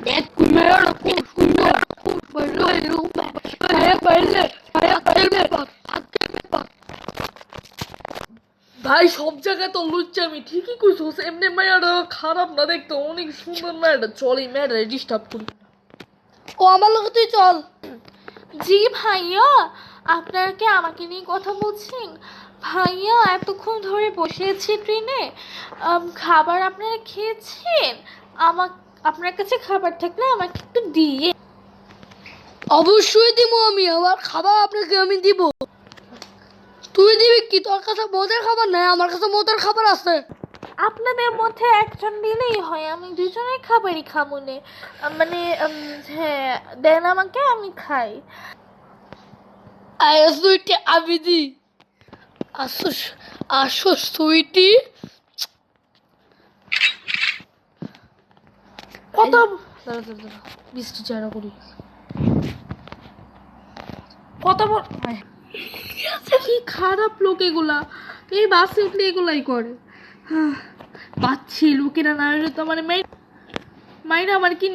দেখ মেয়েরা খুব সুন্দর, খুব ভালো রূপ, ছায়া পাইলে ছায়া পাইলে ভাই সব জায়গায় তো লুচ্চামি, ঠিকই কইছস। এমনি মেয়েটা খারাপ না দেখতে, অনেক সুন্দর মেয়েটা। চল এই মেয়েটা ডিস্টার্ব করি। ও আমার লোক তুই চল। জি ভাইয়া, আপনারা কি আমাকে নিয়ে কথা বলছেন? ভাইয়া এতক্ষণ ধরে বসে আছি ট্রেনে, খাবার আপনারা খেয়েছেন? আপনার কাছে খাবার থাকলে আমাকে একটু দিয়ে। অবশ্যই দিব, আমি আমার খাবার আপনাকে আমি দিব। তুই দিবি কি? তোর কাছে মদের খাবার নাই, আমার কাছে মদের খাবার আছে। আপনাদের মধ্যে একজন দিলেই হয়, আমি দুজনেই খাবারই খাবো নে। মানে হ্যাঁ, দেন আমাকে, আমি খাই। আয় সুইটি, আমি দি। আসো আসো সুইটি। কথা দাঁড়া দাঁড়া দাঁড়া, বৃষ্টি চারা করি কথা বল। কি খারাপ লোক এগুলা, এই বাসে উঠলে এগুলাই করে। পাচ্ছি লোকেরা না হলে তো মানে মাইরা আমার কি